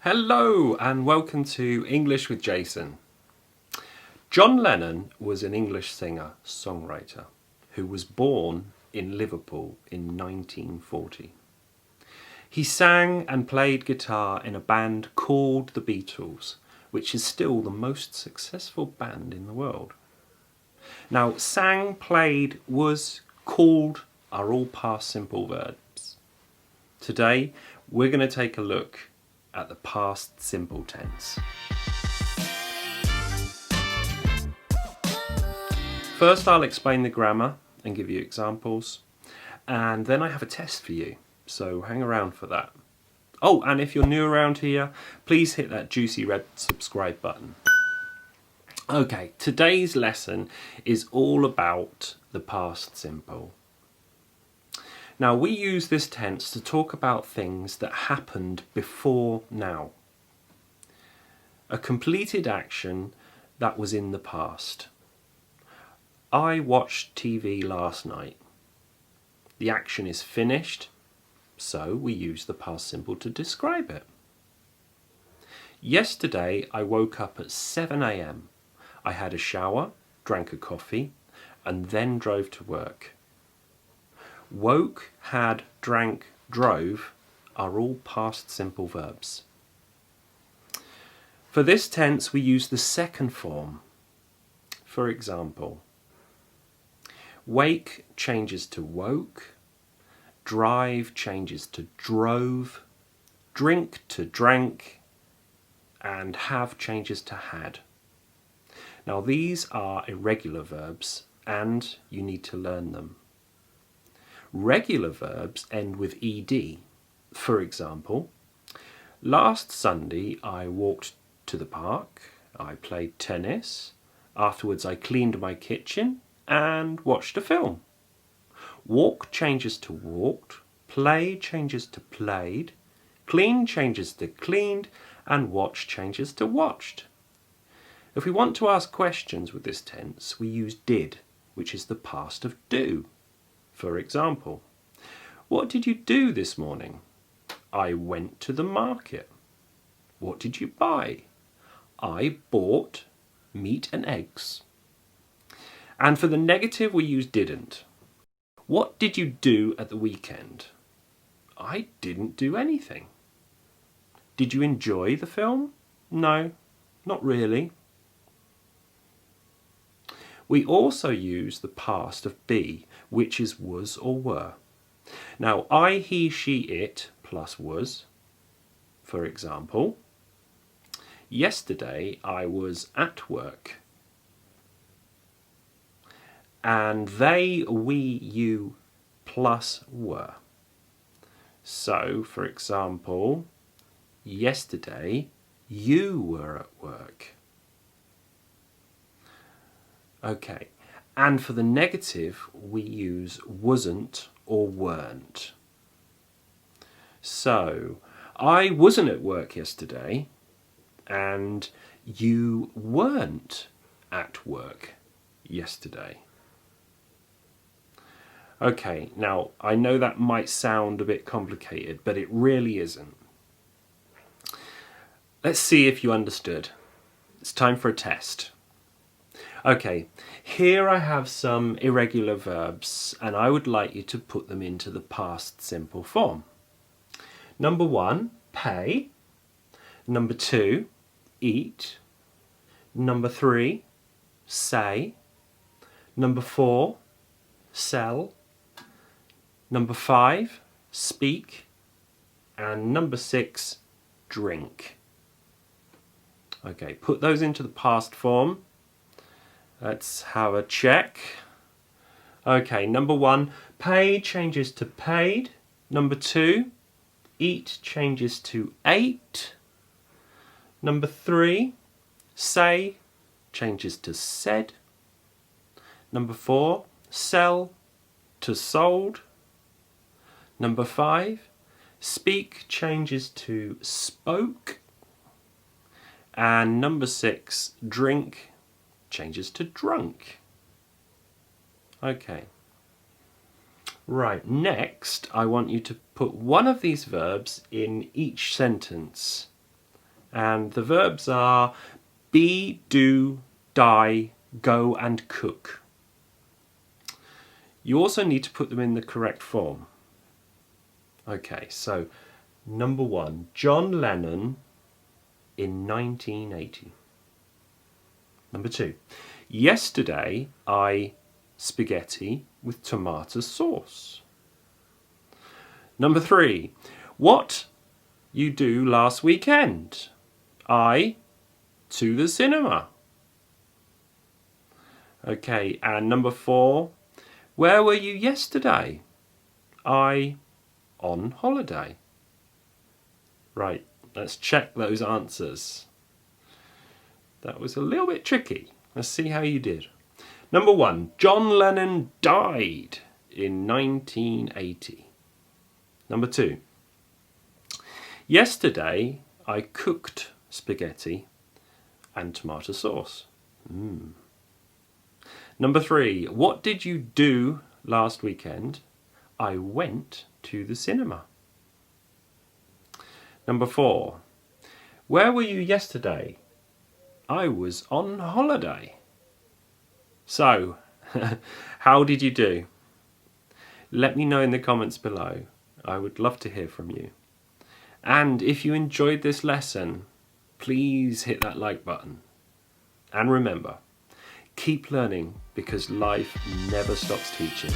Hello and welcome to English with Jason. John Lennon was an English singer-songwriter who was born in Liverpool in 1940. He sang and played guitar in a band called the Beatles, which is still the most successful band in the world. Now, sang, played, was, called are all past simple verbs. Today, we're going to take a look at the past simple tense. First, I'll explain the grammar and give you examples, and then I have a test for you, so hang around for that. Oh, and if you're new around here, please hit that juicy red subscribe button. Okay, today's lesson is all about the past simple. Now, we use this tense to talk about things that happened before now. A completed action that was in the past. I watched TV last night. The action is finished, so we use the past simple to describe it. Yesterday, I woke up at 7 a.m. I had a shower, drank a coffee, and then drove to work. Woke, had, drank, drove are all past simple verbs. For this tense, we use the second form. For example, wake changes to woke, drive changes to drove, drink to drank, and have changes to had. Now, these are irregular verbs, and you need to learn them. Regular verbs end with ed. For example, last Sunday I walked to the park, I played tennis, afterwards I cleaned my kitchen and watched a film. Walk changes to walked, play changes to played, clean changes to cleaned, and watch changes to watched. If we want to ask questions with this tense, we use did, which is the past of do. For example, what did you do this morning? I went to the market. What did you buy? I bought meat and eggs. And for the negative, we use didn't. What did you do at the weekend? I didn't do anything. Did you enjoy the film? No, not really. We also use the past of be, which is was or were. Now, I, he, she, it plus was. For example, yesterday I was at work. And they, we, you plus were. So, for example, yesterday you were at work. Okay, and for the negative, we use wasn't or weren't. So, I wasn't at work yesterday, and you weren't at work yesterday. Okay, now, I know that might sound a bit complicated, but it really isn't. Let's see if you understood. It's time for a test. Okay, here I have some irregular verbs and I would like you to put them into the past simple form. Number 1, pay. Number 2, eat. Number 3, say. Number 4, sell. Number 5, speak. And number 6, drink. Okay, put those into the past form. Let's have a check. Okay, number 1, pay changes to paid. Number 2, eat changes to ate. Number 3, say changes to said. Number 4, sell to sold. Number 5, speak changes to spoke. And number 6, drink changes to drunk. Okay. Right, next I want you to put one of these verbs in each sentence. And the verbs are be, do, die, go and cook. You also need to put them in the correct form. Okay, so number 1, John Lennon in 1980. Number 2, yesterday I spaghetti with tomato sauce. Number 3, what you do last weekend? I to the cinema. Okay, and number 4, where were you yesterday? I on holiday. Right, let's check those answers. That was a little bit tricky. Let's see how you did. Number 1, John Lennon died in 1980. Number 2, yesterday I cooked spaghetti and tomato sauce. Number 3, what did you do last weekend? I went to the cinema. Number 4, where were you yesterday? I was on holiday. So, how did you do? Let me know in the comments below. I would love to hear from you. And if you enjoyed this lesson, please hit that like button. And remember, keep learning because life never stops teaching.